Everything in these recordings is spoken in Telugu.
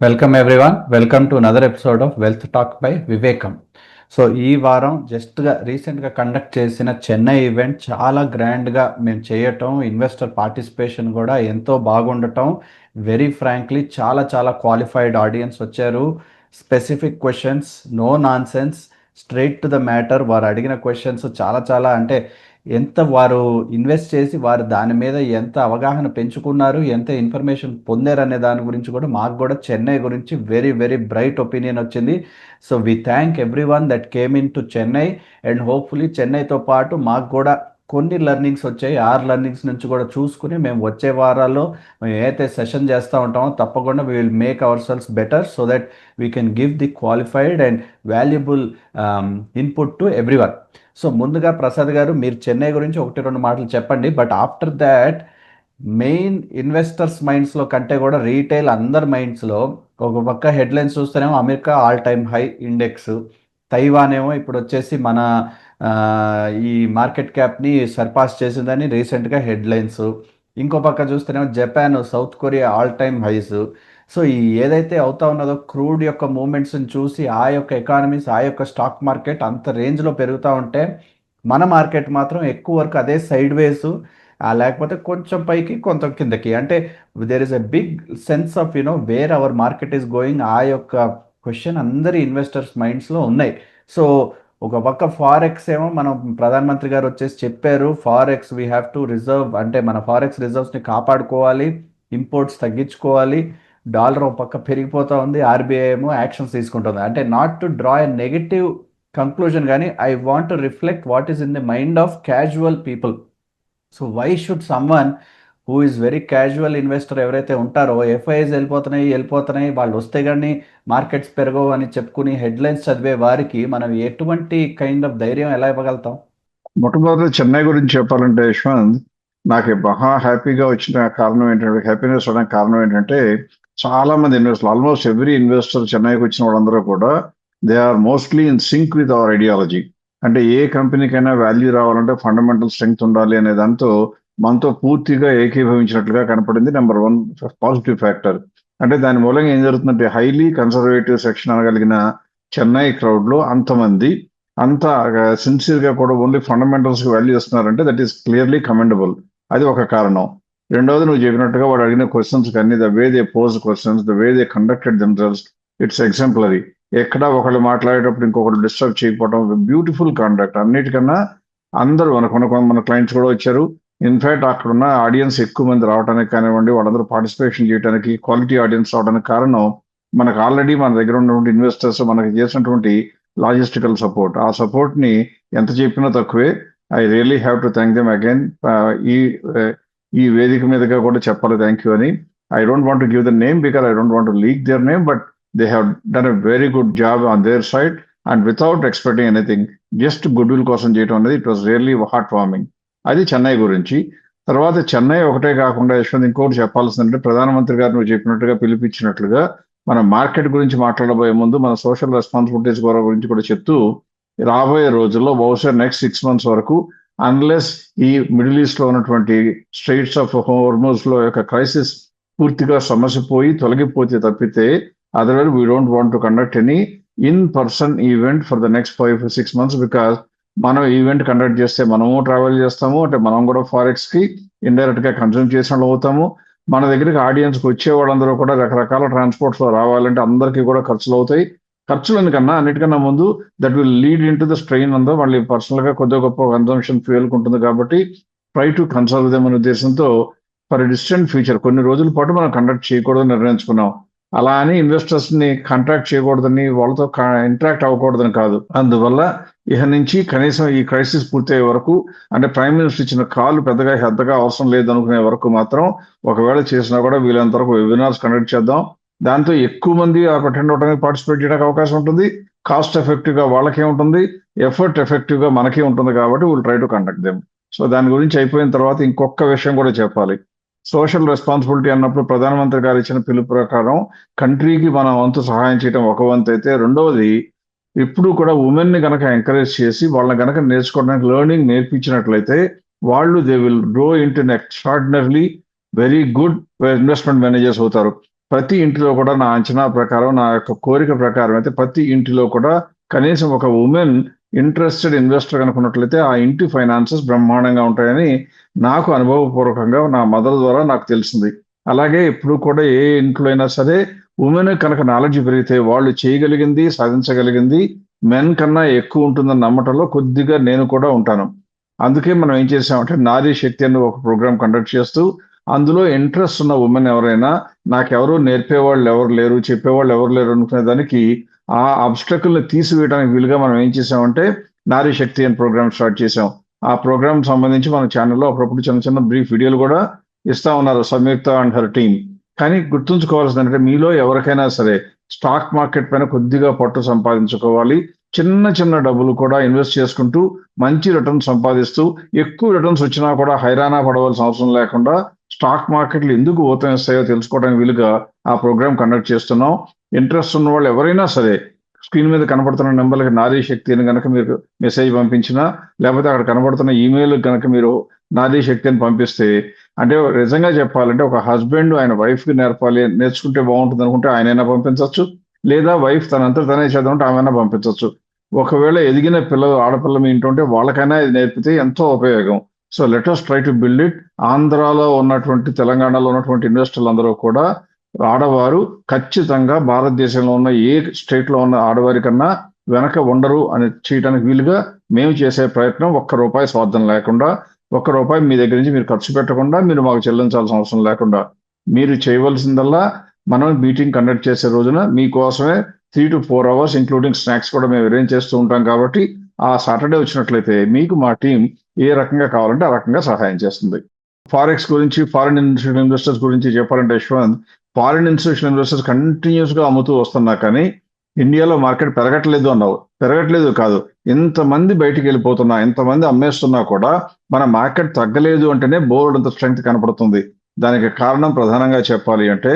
Welcome everyone. Welcome to another episode of wealth talk by వివేకం. సో ఈ వారం రీసెంట్గా కండక్ట్ చేసిన చెన్నై ఈవెంట్ చాలా గ్రాండ్గా మేము చేయటం, ఇన్వెస్టర్ పార్టిసిపేషన్ కూడా ఎంతో బాగుండటం. వెరీ ఫ్రాంక్లీ చాలా చాలా క్వాలిఫైడ్ ఆడియన్స్ వచ్చారు. Specific questions, no nonsense, straight to the matter. వారు అడిగిన క్వశ్చన్స్ చాలా చాలా అంటే ఎంత వారు ఇన్వెస్ట్ చేసి వారు దాని మీద ఎంత అవగాహన పెంచుకున్నారు, ఎంత ఇన్ఫర్మేషన్ పొందారు అనే దాని గురించి కూడా మాకు కూడా చెన్నై గురించి వెరీ వెరీ బ్రైట్ ఒపీనియన్ వచ్చింది. So we thank everyone that came in to Chennai. And hopefully చెన్నైతో పాటు మాకు కూడా కొన్ని లెర్నింగ్స్ వచ్చాయి. 6 లెర్నింగ్స్ నుంచి కూడా చూసుకుని మేము వచ్చే వారాల్లో మేము ఏదైతే సెషన్ చేస్తూ ఉంటామో తప్పకుండా we will make our sales better so that we can give the qualified and valuable input to everyone. So ముందుగా ప్రసాద్ గారు, మీరు చెన్నై గురించి 1-2 మాటలు చెప్పండి. But after that main investors మైండ్స్లో కంటే కూడా రీటైల్ అందరి మైండ్స్లో ఒక పక్క హెడ్లైన్స్ చూస్తేనేమో America all time high index, Taiwan ఏమో ఇప్పుడు వచ్చేసి మన ఈ మార్కెట్ క్యాప్ని సర్పాస్ చేసిందని రీసెంట్గా హెడ్లైన్స్. ఇంకో పక్క చూస్తేనేమో Japan, South Korea all time highs. So ఈ ఏదైతే అవుతా ఉన్నదో క్రూడ్ యొక్క మూమెంట్స్ని చూసి ఆ యొక్క ఎకానమీస్, ఆ యొక్క స్టాక్ మార్కెట్ అంత రేంజ్లో పెరుగుతూ ఉంటే మన మార్కెట్ మాత్రం ఎక్కువ వరకు అదే సైడ్ వేస్, లేకపోతే కొంచెం పైకి కొంచెం కిందకి. అంటే there is a big sense of where our market is going. ఆ యొక్క క్వశ్చన్ అందరి ఇన్వెస్టర్స్ మైండ్స్లో ఉన్నాయి. సో ఒక పక్క ఫారెక్స్ ఏమో మనం ప్రధానమంత్రి గారు వచ్చేసి చెప్పారు, forex we have to reserve, అంటే మన ఫారెక్స్ రిజర్వ్స్ని కాపాడుకోవాలి, ఇంపోర్ట్స్ తగ్గించుకోవాలి. డాలర్ ఒక పక్క పెరిగిపోతూ ఉంది, ఆర్బీఐ ఏమో యాక్షన్స్ తీసుకుంటుంది. అంటే not to draw a negative conclusion, కానీ I want to reflect what is in the mind of casual people. So why should someone who is very casual investor ఎవరైతే ఉంటారో ఎఫ్ఐఎస్ వెళ్ళిపోతున్నాయి వాళ్ళు వస్తే కానీ మార్కెట్స్ పెరగవు అని చెప్పుకుని హెడ్లైన్స్ చదివే వారికి మనం ఎటువంటి కైండ్ ఆఫ్ ధైర్యం ఎలా ఇవ్వగలుగుతాం? మొట్టమొదటి చెన్నై గురించి చెప్పాలంటే యశ్వంత్, నాకు మహా హ్యాపీగా వచ్చిన కారణం ఏంటంటే, హ్యాపీనెస్ అవడానికి కారణం ఏంటంటే, చాలా మంది ఇన్వెస్టర్లు, ఆల్మోస్ట్ ఎవ్రీ ఇన్వెస్టర్ చెన్నైకి వచ్చిన వాళ్ళందరూ కూడా they are mostly in sync with our ideology. అంటే ఏ కంపెనీకైనా వాల్యూ రావాలంటే ఫండమెంటల్ స్ట్రెంగ్త్ ఉండాలి అనే దాంతో మనతో పూర్తిగా ఏకీభవించినట్లుగా కనపడింది. Number 1 positive factor. అంటే దాని మూలంగా ఏం జరుగుతుందంటే, హైలీ కన్సర్వేటివ్ సెక్షన్ అనగలిగిన చెన్నై క్రౌడ్ లో అంతమంది అంత సిన్సియర్గా కూడా ఓన్లీ ఫండమెంటల్స్కి వాల్యూ ఇస్తున్నారంటే దట్ ఈస్ క్లియర్లీ కమెండబుల్. అది ఒక కారణం. రెండవది, నువ్వు చెప్పినట్టుగా వాడు అడిగిన క్వశ్చన్స్ కానీ the way they pose questions, the way they conducted themselves, it's exemplary. ఎక్కడ ఒకళ్ళు మాట్లాడేటప్పుడు ఇంకొకరు డిస్టర్బ్ చేయకపోవడం, బ్యూటిఫుల్ కాండక్ట్. అన్నిటికన్నా అందరూ మన క్లయింట్స్ కూడా వచ్చారు. ఇన్ఫాక్ట్ అక్కడ ఉన్న ఆడియన్స్ ఎక్కువ మంది రావడానికి కానివ్వండి, వాళ్ళందరూ పార్టిసిపేషన్ చేయడానికి, క్వాలిటీ ఆడియన్స్ రావడానికి కారణం మనకు ఆల్రెడీ మన దగ్గర ఉన్నటువంటి ఇన్వెస్టర్స్ మనకి చేసినటువంటి లాజిస్టికల్ సపోర్ట్. ఆ సపోర్ట్ ని ఎంత చెప్పినా తక్కువే. I really have to thank them again. ఈ వేదిక మీదుగా కూడా చెప్పాలి థ్యాంక్ యూ అని. I don't want to give the name because I don't want to leak their name, but they have done a very good job on their side and without expecting anything, just good will కోసం చేయడం అనేది it was really heart warming. అది చెన్నై గురించి. తర్వాత చెన్నై ఒకటే కాకుండా యశ్వంత్, ఇంకోటి చెప్పాల్సిందంటే, ప్రధానమంత్రి గారు నువ్వు చెప్పినట్టుగా పిలిపించినట్లుగా మన మార్కెట్ గురించి మాట్లాడబోయే ముందు మన సోషల్ రెస్పాన్సిబిలిటీస్ గురించి కూడా చెప్తూ, రాబోయే రోజుల్లో బహుశా నెక్స్ట్ 6 months వరకు, అన్లెస్ ఈ మిడిల్ ఈస్ట్ లో ఉన్నటువంటి స్ట్రైట్స్ ఆఫ్ హోర్మోస్ లో యొక్క క్రైసిస్ పూర్తిగా సమస్య పోయి తొలగిపోతే తప్పితే, otherwise we don't want to conduct any in person event for the next 5-6 months. Because మనం ఈవెంట్ కండక్ట్ చేస్తే మనము ట్రావెల్ చేస్తాము, అంటే మనం కూడా ఫారెక్స్ కి ఇండైరెక్ట్ గా కన్సూమ్ చేసిన వాళ్ళు అవుతాము. మన దగ్గరికి ఆడియన్స్కి వచ్చే వాళ్ళందరూ కూడా రకరకాల ట్రాన్స్పోర్ట్స్ లో రావాలంటే అందరికీ కూడా ఖర్చులు అవుతాయి. ఖర్చులని కన్నా అన్నిటికన్నా ముందు that will lead in to the strain ఉందో మళ్ళీ పర్సనల్ గా కొద్దిగా గొప్ప కన్సంప్షన్ ఫ్యూయల్ ఉంటుంది. కాబట్టి ట్రై టు కన్సల్ట్ దెమ్ అనే ఉద్దేశంతో ఫర్ డిస్టెంట్ ఫ్యూచర్ కొన్ని రోజుల పాటు మనం కండక్ట్ చేయకూడదని నిర్ణయించుకున్నాం. అలా అని ఇన్వెస్టర్స్ ని కాంట్రాక్ట్ చేయకూడదని, వాళ్ళతో ఇంటరాక్ట్ అవ్వకూడదని కాదు. అందువల్ల ఇక నుంచి కనీసం ఈ క్రైసిస్ పూర్తయ్యే వరకు, అంటే ప్రైమ్ మినిస్టర్ ఇచ్చిన కాల్ పెద్దగా అవసరం లేదు అనుకునే వరకు మాత్రం, ఒకవేళ చేసినా కూడా వీళ్ళంత వరకు వెబినార్స్ కండక్ట్ చేద్దాం. దాంతో ఎక్కువ మంది అటెండ్ అవడానికి, పార్టిసిపేట్ చేయడానికి అవకాశం ఉంటుంది. కాస్ట్ ఎఫెక్టివ్ గా వాళ్ళకే ఉంటుంది, ఎఫర్ట్ ఎఫెక్టివ్ గా మనకే ఉంటుంది. కాబట్టి will try to conduct them. So దాని గురించి అయిపోయిన తర్వాత ఇంకొక విషయం కూడా చెప్పాలి. సోషల్ రెస్పాన్సిబిలిటీ అన్నప్పుడు ప్రధానమంత్రి గారు ఇచ్చిన పిలుపు ప్రకారం కంట్రీకి మనం వంతు సహాయం చేయడం ఒక వంతు అయితే, రెండవది ఇప్పుడు కూడా ఉమెన్ ని గనక ఎంకరేజ్ చేసి వాళ్ళని గనక నేర్చుకోవడానికి లెర్నింగ్ నేర్పించినట్లయితే వాళ్ళు they will grow into extraordinarily very good investment managers అవుతారు. ప్రతి ఇంటిలో కూడా నా అంచనా ప్రకారం, నా యొక్క కోరిక ప్రకారం అయితే ప్రతి ఇంటిలో కూడా కనీసం ఒక ఉమెన్ ఇంట్రెస్టెడ్ ఇన్వెస్టర్ కనుకున్నట్లయితే ఆ ఇంటి ఫైనాన్సెస్ బ్రహ్మాండంగా ఉంటాయని నాకు అనుభవపూర్వకంగా నా మదర్ ద్వారా నాకు తెలిసింది. అలాగే ఇప్పుడు కూడా ఏ ఇంట్లో అయినా సరే ఉమెన్ కనుక నాలెడ్జ్ పెరిగితే వాళ్ళు చేయగలిగింది, సాధించగలిగింది మెన్ కన్నా ఎక్కువ ఉంటుందని నమ్మటంలో కొద్దిగా నేను కూడా ఉంటాను. అందుకే మనం ఏం చేసామంటే నారీ శక్తి అని ఒక ప్రోగ్రామ్ కండక్ట్ చేస్తూ అందులో ఇంట్రెస్ట్ ఉన్న ఉమెన్ ఎవరైనా నాకెవరు నేర్పేవాళ్ళు ఎవరు లేరు, చెప్పేవాళ్ళు ఎవరు లేరు అనుకునే దానికి ఆ అబ్స్ట్రకుల్ని తీసివేయడానికి వీలుగా మనం ఏం చేసామంటే నారీ శక్తి అని ప్రోగ్రామ్ స్టార్ట్ చేసాం. ఆ ప్రోగ్రామ్ సంబంధించి మన ఛానల్లో అప్పుడప్పుడు చిన్న చిన్న బ్రీఫ్ వీడియోలు కూడా ఇస్తా ఉన్నారు సంయుక్త అండ్ హర్ టీమ్. కానీ గుర్తుంచుకోవాల్సింది అంటే మీలో ఎవరికైనా సరే స్టాక్ మార్కెట్ పైన కొద్దిగా పట్టు సంపాదించుకోవాలి. చిన్న చిన్న డబ్బులు కూడా ఇన్వెస్ట్ చేసుకుంటూ మంచి రిటర్న్ సంపాదిస్తూ ఎక్కువ రిటర్న్స్ వచ్చినా కూడా హైరానా పడవలసిన అవసరం లేకుండా స్టాక్ మార్కెట్లు ఎందుకు ఊతమిస్తాయో తెలుసుకోవడానికి వీలుగా ఆ ప్రోగ్రామ్ కండక్ట్ చేస్తున్నాం. ఇంట్రెస్ట్ ఉన్న వాళ్ళు ఎవరైనా సరే స్క్రీన్ మీద కనబడుతున్న నెంబర్లకి నారీ శక్తి అని కనుక మీరు మెసేజ్ పంపించినా లేకపోతే అక్కడ కనబడుతున్న ఈమెయిల్ కనుక మీరు నారీ శక్తి అని పంపిస్తే, అంటే నిజంగా చెప్పాలంటే ఒక హస్బెండ్ ఆయన వైఫ్కి నేర్చుకుంటే బాగుంటుంది అనుకుంటే ఆయనైనా పంపించవచ్చు, లేదా వైఫ్ తనంతా తనే చేద్దామంటే ఆమెనా పంపించవచ్చు. ఒకవేళ ఎదిగిన పిల్లలు ఆడపిల్ల మీ ఇంటి ఉంటే వాళ్ళకైనా ఇది నేర్పితే ఎంతో ఉపయోగం. So let us try to build it. ఆంధ్రాలో ఉన్నటువంటి, తెలంగాణలో ఉన్నటువంటి ఇన్వెస్టర్లు అందరూ కూడా ఆడవారు ఖచ్చితంగా భారతదేశంలో ఉన్న ఏ స్టేట్లో ఉన్న ఆడవారి కన్నా వెనక ఉండరు అని చేయడానికి వీలుగా మేము చేసే ప్రయత్నం ₹1 స్వార్థం లేకుండా, ₹1 మీ దగ్గర నుంచి మీరు ఖర్చు పెట్టకుండా, మీరు మాకు చెల్లించాల్సిన అవసరం లేకుండా మీరు చేయవలసిందల్లా మనం మీటింగ్ కండక్ట్ చేసే రోజున మీకోసమే 3 to 4 hours ఇంక్లూడింగ్ స్నాక్స్ కూడా మేము అరేంజ్ చేస్తూ ఉంటాం. కాబట్టి ఆ సాటర్డే వచ్చినట్లయితే మీకు మా టీం ఏ రకంగా కావాలంటే ఆ రకంగా సహాయం చేస్తుంది. ఫారెక్స్ గురించి, ఫారిన్ ఇన్స్టిట్యూషనల్ ఇన్వెస్టర్స్ గురించి చెప్పాలంటే Yashwant, foreign institutional investors continuous గా అమ్ముతూ వస్తున్నా కానీ ఇండియాలో మార్కెట్ పెరగట్లేదు అన్నావు. పెరగట్లేదు కాదు, ఇంతమంది బయటికి వెళ్ళిపోతున్నా, ఇంతమంది అమ్మేస్తున్నా కూడా మన మార్కెట్ తగ్గలేదు అంటేనే బోర్డు అంత స్ట్రెంగ్త్ కనపడుతుంది. దానికి కారణం ప్రధానంగా చెప్పాలి అంటే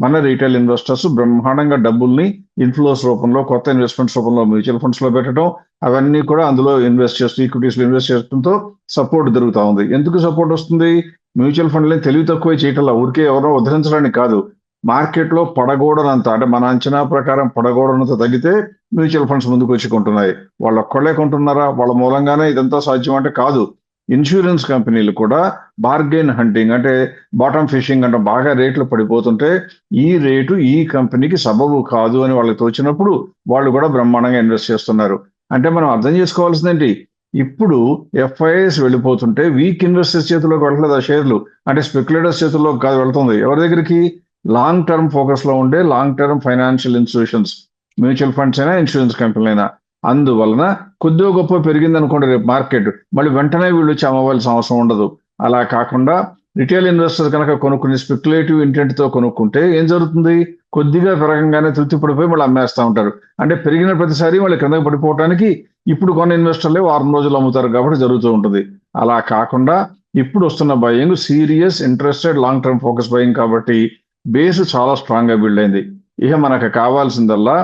మన రీటైల్ ఇన్వెస్టర్స్ బ్రహ్మాండంగా డబ్బుల్ని ఇన్ఫ్లోస్ రూపంలో, కొత్త ఇన్వెస్ట్మెంట్స్ రూపంలో మ్యూచువల్ ఫండ్స్ లో పెట్టడం, అవన్నీ కూడా అందులో ఇన్వెస్ట్ చేస్తూ ఈక్విటీస్ లో ఇన్వెస్ట్ చేయడంతో సపోర్ట్ దొరుకుతా ఉంది. ఎందుకు సపోర్ట్ వస్తుంది? మ్యూచువల్ ఫండ్లని తెలివి తక్కువ చేయటంలో, ఊరికే ఎవరో ఉద్ధరించడానికి కాదు, మార్కెట్ లో పడగూడనంత, అంటే మన అంచనా ప్రకారం పడగూడనంత తగ్గితే మ్యూచువల్ ఫండ్స్ ముందుకు వచ్చి కొంటున్నాయి. వాళ్ళు ఒక్కళ్ళే కొంటున్నారా? వాళ్ళ మూలంగానే ఇదంతా సాధ్యం అంటే కాదు. ఇన్సూరెన్స్ కంపెనీలు కూడా బార్గెన్ హంటింగ్, అంటే బాటమ్ ఫిషింగ్, అంటే బాగా రేట్లు పడిపోతుంటే ఈ రేటు ఈ కంపెనీకి సబబు కాదు అని వాళ్ళకి తోచినప్పుడు వాళ్ళు కూడా బ్రహ్మాండంగా ఇన్వెస్ట్ చేస్తున్నారు. అంటే మనం అర్థం చేసుకోవాల్సిందేంటి, ఇప్పుడు ఎఫ్ఐఎస్ వెళ్ళిపోతుంటే వీక్ ఇన్వెస్టర్స్ చేతుల్లోకి వెళ్ళట్లేదు ఆ షేర్లు, అంటే స్పెక్యులేటర్స్ చేతుల్లోకి కాదు వెళ్తుంది. ఎవరి దగ్గరికి? లాంగ్ టర్మ్ ఫోకస్ లో ఉండే long term financial institutions, mutual funds అయినా ఇన్సూరెన్స్ కంపెనీలైనా. అందువలన కొద్దిగా గొప్ప పెరిగింది అనుకోండి రేపు మార్కెట్, మళ్ళీ వెంటనే వీళ్ళు వచ్చి అమ్మవలసిన అవసరం ఉండదు. అలా కాకుండా రిటైల్ ఇన్వెస్టర్స్ కనుక కొనుక్కుని స్పెక్యులేటివ్ ఇంటెంట్ తో కొనుక్కుంటే ఏం జరుగుతుంది? కొద్దిగా పెరగంగానే తృప్తి పడిపోయి మళ్ళీ అమ్మేస్తా ఉంటారు. అంటే పెరిగిన ప్రతిసారి మళ్ళీ కిందకి పడిపోవడానికి ఇప్పుడు కొన్న ఇన్వెస్టర్లే వారం రోజులు అమ్ముతారు కాబట్టి జరుగుతూ ఉంటుంది. అలా కాకుండా ఇప్పుడు వస్తున్న buying serious interested long term focus buying కాబట్టి బేస్ చాలా స్ట్రాంగ్ గా బిల్డ్ అయింది. ఇక మనకు కావాల్సిందల్లా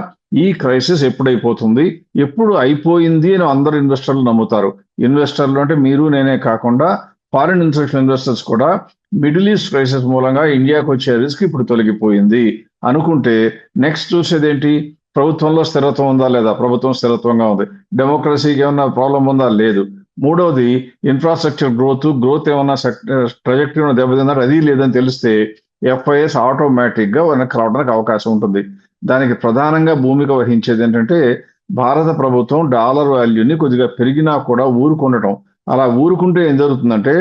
ఈ క్రైసిస్ ఎప్పుడైపోతుంది, ఎప్పుడు అయిపోయింది అని అందరు ఇన్వెస్టర్లు నమ్ముతారు. ఇన్వెస్టర్లు అంటే మీరు నేనే కాకుండా ఫారిన్ ఇన్స్టిట్యూషనల్ ఇన్వెస్టర్స్ కూడా మిడిల్ ఈస్ట్ క్రైసిస్ మూలంగా ఇండియాకు వచ్చే రిస్క్ ఇప్పుడు తొలగిపోయింది అనుకుంటే నెక్స్ట్ చూసేదేంటి? ప్రభుత్వంలో స్థిరత్వం ఉందా లేదా? ప్రభుత్వం స్థిరత్వంగా ఉంది. డెమోక్రసీకి ఏమన్నా ప్రాబ్లం ఉందా? లేదు. మూడవది ఇన్ఫ్రాస్ట్రక్చర్ గ్రోత్ ఏమన్నా ట్రజెక్టరీ దెబ్బతిందా? అది లేదని తెలిస్తే ఎఫ్ఐఎస్ ఆటోమేటిక్ గా వెనక్కి రావడానికి అవకాశం ఉంటుంది. దానికి ప్రధానంగా భూమిక వహించేది ఏంటంటే భారత ప్రభుత్వం డాలర్ వాల్యూని కొద్దిగా పెరిగినా కూడా ఊరుకుండటం. అలా ఊరుకుంటే ఏం జరుగుతుందంటే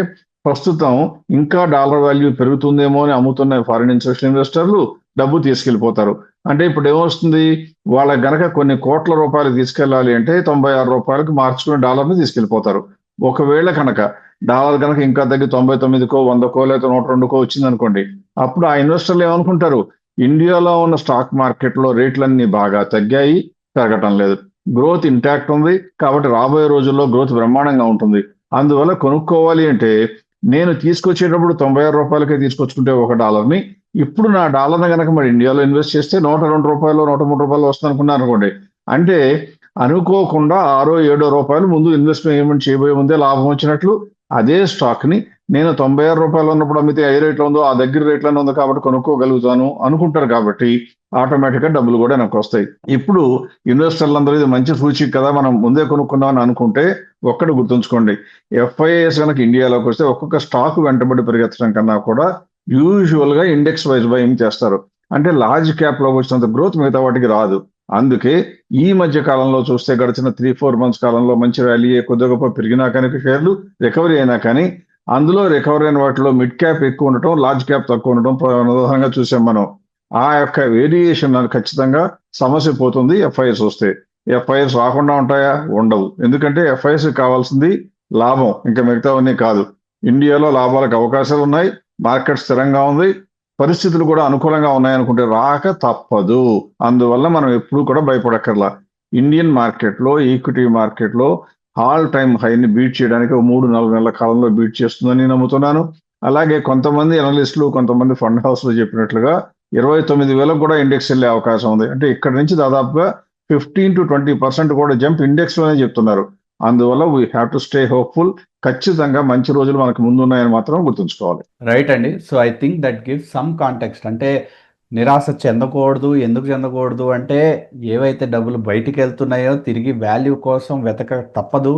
ప్రస్తుతం ఇంకా డాలర్ వాల్యూ పెరుగుతుందేమో అని అమ్ముతున్న ఫారిన్ ఇన్స్టిట్యూషనల్ ఇన్వెస్టర్లు డబ్బు తీసుకెళ్లిపోతారు. అంటే ఇప్పుడు ఏమొస్తుంది, వాళ్ళ గనక కొన్ని కోట్ల రూపాయలు తీసుకెళ్ళాలి అంటే ₹96కి మార్చుకుని డాలర్ని తీసుకెళ్లిపోతారు. ఒకవేళ కనుక డాలర్ కనుక ఇంకా తగ్గి 99కో 100కో లేదా 102కో వచ్చింది అనుకోండి, అప్పుడు ఆ ఇన్వెస్టర్లు ఏమనుకుంటారు, ఇండియాలో ఉన్న స్టాక్ మార్కెట్ లో రేట్లన్నీ బాగా తగ్గాయి, పెరగటం లేదు, గ్రోత్ ఇంటాక్ట్ ఉంది కాబట్టి రాబోయే రోజుల్లో గ్రోత్ బ్రహ్మాండంగా ఉంటుంది. అందువల్ల కొనుక్కోవాలి అంటే నేను తీసుకొచ్చేటప్పుడు ₹96కే తీసుకొచ్చుకుంటే $1, ఇప్పుడు నా డాలర్ని కనుక మరి ఇండియాలో ఇన్వెస్ట్ చేస్తే ₹102 ₹103 వస్తుంది అనుకున్నారు అనుకోండి, అంటే అనుకోకుండా ₹6 7 ముందు ఇన్వెస్ట్మెంట్ చేయబోయే ముందే లాభం వచ్చినట్లు అదే స్టాక్ ని నేను 96 రూపాయలు ఉన్నప్పుడు అమ్మితే ఏ రేట్లో ఉందో ఆ దగ్గర రేట్లోనే ఉంది కాబట్టి కొనుక్కోగలుగుతాను అనుకుంటారు కాబట్టి ఆటోమేటిక్గా డబ్బులు కూడా నాకు వస్తాయి. ఇప్పుడు ఇన్వెస్టర్లందరూ ఇది మంచి సూచిక కదా మనం ముందే కొనుక్కుందామని అనుకుంటే ఒక్కటి గుర్తుంచుకోండి, ఎఫ్ఐఎస్ కనుక ఇండియాలోకి వస్తే ఒక్కొక్క స్టాక్ వెంటబడి పెరిగెత్తడం కన్నా కూడా యూజువల్గా ఇండెక్స్ వైజ్ బయింగ్ చేస్తారు. అంటే లార్జ్ క్యాప్లో వచ్చినంత గ్రోత్ మిగతా వాటికి రాదు. అందుకే ఈ మధ్య కాలంలో చూస్తే గడిచిన 3-4 మంత్స్ కాలంలో మంచి ర్యాలీ కొద్దిగా గొప్ప పెరిగినా కానీ షేర్లు రికవరీ అయినా కానీ అందులో రికవరీ అయిన వాటిలో మిడ్ క్యాప్ ఎక్కువ ఉండటం, లార్జ్ క్యాప్ తక్కువ ఉండటం ప్రధానంగా చూసాం మనం. ఆ యొక్క వేరియేషన్ ఖచ్చితంగా సమస్య పోతుంది ఎఫ్ఐఎస్ వస్తే. ఎఫ్ఐఎస్ రాకుండా ఉంటాయా? ఉండవు. ఎందుకంటే ఎఫ్ఐఎస్ కావాల్సింది లాభం, ఇంకా మిగతావన్నీ కాదు. ఇండియాలో లాభాలకు అవకాశాలు ఉన్నాయి, మార్కెట్ స్థిరంగా ఉంది, పరిస్థితులు కూడా అనుకూలంగా ఉన్నాయనుకుంటే రాక తప్పదు. అందువల్ల మనం ఎప్పుడు కూడా భయపడక్కర్లా. ఇండియన్ మార్కెట్లో, ఈక్విటీ మార్కెట్లో ఆల్ టైమ్ హైని బీట్ చేయడానికి 3-4 నెలల కాలంలో బీట్ చేస్తుందని నమ్ముతున్నాను. అలాగే కొంతమంది అనలిస్టులు, కొంతమంది ఫండ్ హౌస్లు చెప్పినట్లుగా 29,000 కూడా ఇండెక్స్ వెళ్ళే అవకాశం ఉంది. అంటే ఇక్కడ నుంచి దాదాపుగా 15-20% కూడా జంప్ ఇండెక్స్ లోనే చెప్తున్నారు. అందువల్ల we have to stay hopeful. ఖచ్చితంగా మంచి రోజులు మనకు ముందున్నాయని మాత్రం గుర్తుంచుకోవాలి. రైట్ అండి. So I think that gives some context. అంటే నిరాశ చెందకూడదు. ఎందుకు చెందకూడదు అంటే ఏవైతే డబ్బులు బయటికి వెళ్తున్నాయో తిరిగి వాల్యూ కోసం వెతక తప్పదు.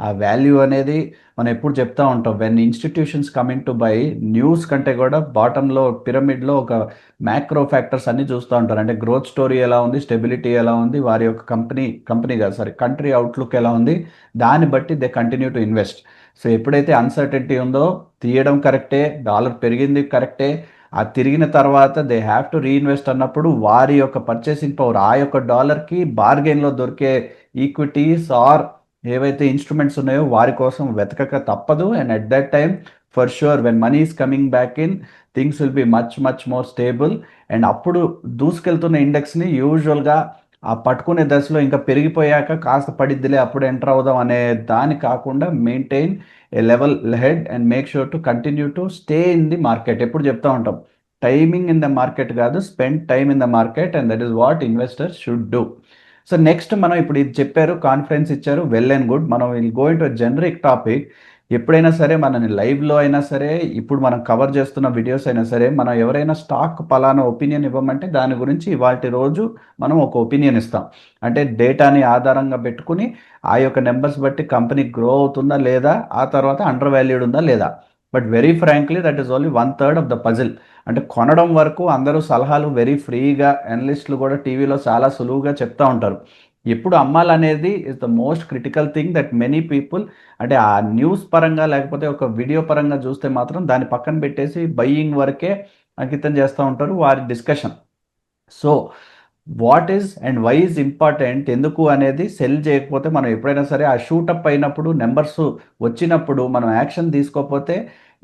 ఆ వాల్యూ అనేది మనం ఎప్పుడు చెప్తా ఉంటాం, when institutions coming to buy news కంటే కూడా బాటంలో పిరమిడ్లో ఒక మ్యాక్రో ఫ్యాక్టర్స్ అన్ని చూస్తూ ఉంటారు. అంటే గ్రోత్ స్టోరీ ఎలా ఉంది, స్టెబిలిటీ ఎలా ఉంది, వారి యొక్క కంపెనీ కాదు సారీ కంట్రీ అవుట్లుక్ ఎలా ఉంది, దాన్ని బట్టి they continue to invest. So ఎప్పుడైతే అన్సర్టెనిటీ ఉందో తీయడం కరెక్టే, డాలర్ పెరిగింది కరెక్టే, ఆ తిరిగిన తర్వాత దే హ్యావ్ టు రీఇన్వెస్ట్ అన్నప్పుడు వారి యొక్క పర్చేసింగ్ పవర్, ఆ యొక్క డాలర్కి బార్గెన్లో దొరికే ఈక్విటీస్ ఆర్ ఏవైతే ఇన్స్ట్రుమెంట్స్ ఉన్నాయో వారి కోసం వెతకక తప్పదు. And at that time for sure when money is coming back in things will be much more stable. And అప్పుడు దూసుకెళ్తున్న ఇండెక్స్ని యూజువల్గా ఆ పట్టుకునే దశలో ఇంకా పెరిగిపోయాక కాస్త పడిద్దిలే అప్పుడు ఎంటర్ అవుదాం అనే దాని కాకుండా maintain a level head and make sure to continue to stay in the market. ఎప్పుడు చెప్తా ఉంటాం, టైమింగ్ ఇన్ ద మార్కెట్ కాదు, spend time in the market, and that is what investors should do. So next మనం ఇప్పుడు ఇది చెప్పారు, కాన్ఫిడెన్స్ ఇచ్చారు, వెల్ అండ్ గుడ్. మనం will go in to generic topic. ఎప్పుడైనా సరే మనని లైవ్లో అయినా సరే, ఇప్పుడు మనం కవర్ చేస్తున్న వీడియోస్ అయినా సరే, మనం ఎవరైనా స్టాక్ పలానా ఒపీనియన్ ఇవ్వమంటే దాని గురించి ఇవాల్టి రోజు మనం ఒక ఒపీనియన్ ఇస్తాం. అంటే డేటాని ఆధారంగా పెట్టుకుని ఆ యొక్క నెంబర్స్ బట్టి కంపెనీ గ్రో అవుతుందా లేదా, ఆ తర్వాత అండర్ వాల్యూడ్ ఉందా లేదా. But very frankly that is only 1/3 of the puzzle. అంటే కొనడం వరకు అందరూ సలహాలు వెరీ ఫ్రీగా, అనలిస్టులు కూడా టీవీలో చాలా సులువుగా చెప్తా ఉంటారు. ఎప్పుడు అమ్మాలనేది is the most critical thing that many people, అంటే ఆ న్యూస్ పరంగా లేకపోతే ఒక వీడియో పరంగా చూస్తే మాత్రం దాన్ని పక్కన పెట్టేసి బయ్యింగ్ వరకే అంకితం చేస్తూ ఉంటారు వారి discussion. So what is and why is important, ఎందుకు అనేది సెల్ చేయకపోతే మనం ఎప్పుడైనా సరే ఆ షూటప్ అయినప్పుడు నెంబర్స్ వచ్చినప్పుడు మనం యాక్షన్ తీసుకోకపోతే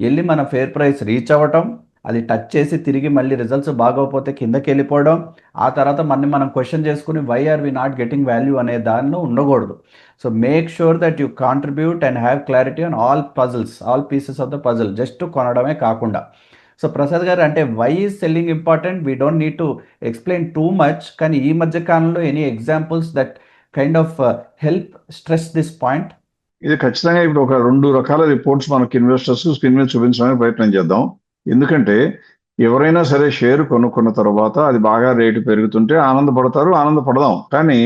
వెళ్ళి మన ఫేర్ ప్రైస్ రీచ్ అవ్వటం, అది టచ్ చేసి తిరిగి మళ్ళీ రిజల్ట్స్ బాగోకపోతే కిందకి వెళ్ళిపోవడం, ఆ తర్వాత మనం క్వశ్చన్ చేసుకుని why are we not getting value అనే దానిలో ఉండకూడదు. So make sure that you contribute and have clarity on all puzzles, all pieces of the puzzle, just కొనడమే కాకుండా. సో ప్రసాద్ గారు, అంటే why is selling important, we don't need to explain too much, కానీ ఈ మధ్య కాలంలో any examples that kind of help stress this point? ఇది ఖచ్చితంగా ఇప్పుడు ఒక 2 రకాల రిపోర్ట్స్ మనకి ఇన్వెస్టర్స్ స్క్రీన్ మీద చూపించడానికి ప్రయత్నం చేద్దాం. ఎందుకంటే ఎవరైనా సరే షేర్ కొనుక్కున్న తర్వాత అది బాగా రేటు పెరుగుతుంటే ఆనందపడతారు, ఆనందపడదాం. కానీ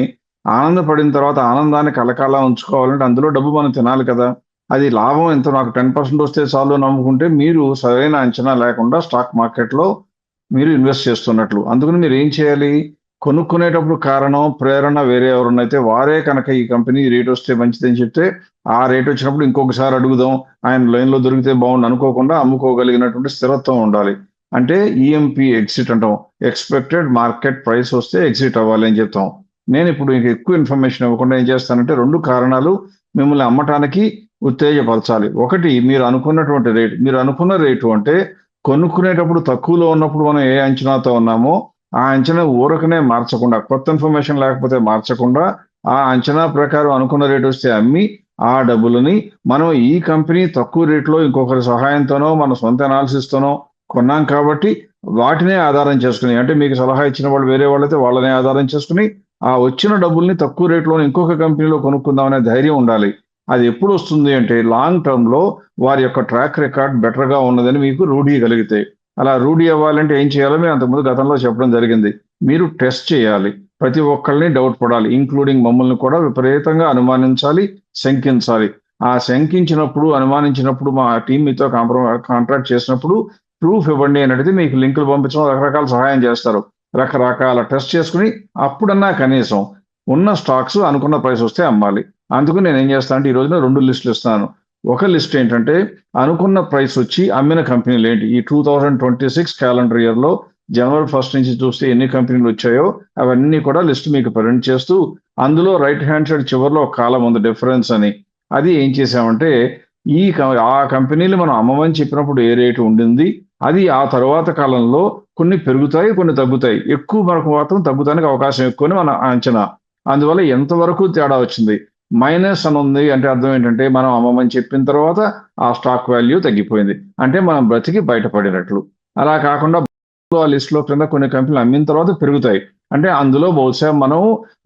ఆనందపడిన తర్వాత ఆనందాన్ని కలకాలం ఉంచుకోవాలంటే అందులో డబ్బు మనం తినాలి కదా. అది లాభం ఎంత, నాకు 10% వస్తే చాలు నమ్ముకుంటే మీరు సరైన అంచనా లేకుండా స్టాక్ మార్కెట్లో మీరు ఇన్వెస్ట్ చేస్తున్నట్లు. అందుకని మీరు ఏం చేయాలి, కొనుక్కునేటప్పుడు కారణం ప్రేరణ వేరే ఎవరున్నైతే వారే కనుక ఈ కంపెనీ రేట్ వస్తే మంచిదని చెప్తే ఆ రేట్ వచ్చినప్పుడు ఇంకొకసారి అడుగుదాం, ఆయన లైన్లో దొరికితే బాగుండు అనుకోకుండా అమ్ముకోగలిగినటువంటి స్థిరత్వం ఉండాలి. అంటే ఈఎంపి ఎగ్జిట్ అంటాం, ఎక్స్పెక్టెడ్ మార్కెట్ ప్రైస్ వస్తే ఎగ్జిట్ అవ్వాలి అని చెప్తాం. నేను ఇప్పుడు మీకు ఎక్కువ ఇన్ఫర్మేషన్ ఇవ్వకుండా ఏం చేస్తానంటే 2 కారణాలు మిమ్మల్ని అమ్మటానికి ఉత్తేజపరచాలి. ఒకటి, మీరు అనుకున్నటువంటి రేటు. మీరు అనుకున్న రేటు అంటే కొనుక్కునేటప్పుడు తక్కువలో ఉన్నప్పుడు మనం ఏ అంచనాతో ఉన్నామో ఆ అంచనా ఊరకనే మార్చకుండా, కొత్త ఇన్ఫర్మేషన్ లేకపోతే మార్చకుండా, ఆ అంచనా ప్రకారం అనుకున్న రేటు వస్తే అమ్మి ఆ డబ్బులని మనం ఈ కంపెనీ తక్కువ రేట్లో ఇంకొకరి సహాయంతోనో మన సొంత అనాలిసిస్తోనో కొన్నాం కాబట్టి వాటినే ఆధారం చేసుకుని, అంటే మీకు సలహా ఇచ్చిన వాళ్ళు వేరే వాళ్ళైతే వాళ్ళనే ఆధారం చేసుకుని ఆ వచ్చిన డబ్బుల్ని తక్కువ రేట్లో ఇంకొక కంపెనీలో కొనుక్కుందామనే ధైర్యం ఉండాలి. అది ఎప్పుడు వస్తుంది అంటే లాంగ్ టర్మ్‌లో వారి యొక్క ట్రాక్ రికార్డ్ బెటర్‌గా ఉన్నదని మీకు రూఢీగలిగితే. అలా రూఢీ అవ్వాలంటే ఏం చేయాలో మేము అంతకుముందు గతంలో చెప్పడం జరిగింది. మీరు టెస్ట్ చేయాలి. ప్రతి ఒక్కళ్ళని డౌట్ పడాలి. ఇంక్లూడింగ్ మమ్మల్ని కూడా విపరీతంగా అనుమానించాలి, శంకించాలి. ఆ శంకించినప్పుడు, అనుమానించినప్పుడు మా టీమ్ మీతో కాంట్రాక్ట్ చేసినప్పుడు ప్రూఫ్ ఇవ్వండి అని అడిగితే మీకు లింకులు పంపించడం రకరకాల సహాయం చేస్తారు. రకరకాల టెస్ట్ చేసుకొని అప్పుడన్నా కనీసం ఉన్న స్టాక్స్ అనుకున్న ప్రైస్ వస్తే అమ్మాలి. అందుకు నేనేం చేస్తానంటే ఈ రోజున 2 లిస్టులు ఇస్తాను. ఒక లిస్ట్ ఏంటంటే అనుకున్న ప్రైస్ వచ్చి అమ్మిన కంపెనీలేంటి. ఈ 2026 క్యాలెండర్ ఇయర్‌లో జనవరి 1 నుంచి చూస్తే ఎన్ని కంపెనీలు వచ్చాయో అవన్నీ కూడా లిస్ట్ మీకు ప్రింట్ చేస్తూ, అందులో రైట్ హ్యాండ్ సైడ్ చివర్లో ఒక కాలమ్ ఉంది డిఫరెన్స్ అని. అది ఏం చేసామంటే ఈ క ఆ కంపెనీలు మనం అమ్మమని చెప్పినప్పుడు ఏ రేటు ఉండింది, అది ఆ తరువాత కాలంలో కొన్ని పెరుగుతాయి, కొన్ని తగ్గుతాయి. ఎక్కువ మనకు మాత్రం తగ్గుతానికి అవకాశం ఎక్కువని మన అంచనా. అందువల్ల ఎంతవరకు తేడా వచ్చింది? మైనస్ అని ఉంది అంటే అర్థం ఏంటంటే మనం అమ్మమని చెప్పిన తర్వాత ఆ స్టాక్ వాల్యూ తగ్గిపోయింది. అంటే మనం బ్రతికి బయటపడినట్లు. అలా కాకుండా ఆ లిస్ట్‌లో కింద కొన్ని కంపెనీలు అమ్మిన తర్వాత పెరుగుతాయి. అంటే అందులో బహుశా మనం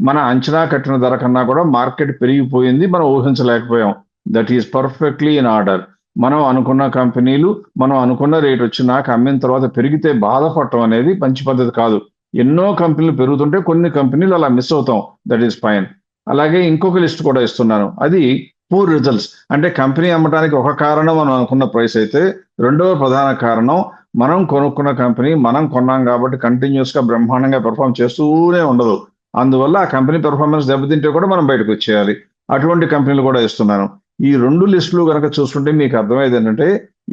మన అంచనా కట్టిన ధర కన్నా కూడా మార్కెట్ పెరిగిపోయింది. మనం ఊహించలేకపోయాం. That is perfectly in order. మనం అనుకున్న కంపెనీలు, మనం అనుకున్న రేట్ వచ్చినాక అమ్మిన తర్వాత పెరిగితే బాధపడటం అనేది మంచి పద్ధతి కాదు. ఎన్నో కంపెనీలు పెరుగుతుంటే కొన్ని కంపెనీలు అలా మిస్ అవుతాం. That is fine. అలాగే ఇంకొక లిస్ట్ కూడా ఇస్తున్నాను. అది పూర్ రిజల్ట్స్. అంటే కంపెనీ అమ్మటానికి ఒక కారణం మనం అనుకున్న ప్రైస్ అయితే, రెండవ ప్రధాన కారణం మనం కొనుక్కున్న కంపెనీ మనం కొన్నాం కాబట్టి కంటిన్యూయస్‌గా బ్రహ్మాండంగా పెర్ఫార్మ్ చేస్తూనే ఉండదు. అందువల్ల ఆ కంపెనీ పెర్ఫార్మన్స్ దెబ్బతింటే కూడా మనం బయటకొచ్చేయాలి. అటువంటి కంపెనీలు కూడా ఇస్తున్నాను. ఈ 2 లిస్టులు గనక చూసుకుంటే మీకు అర్థమయ్యేదేంటంటే,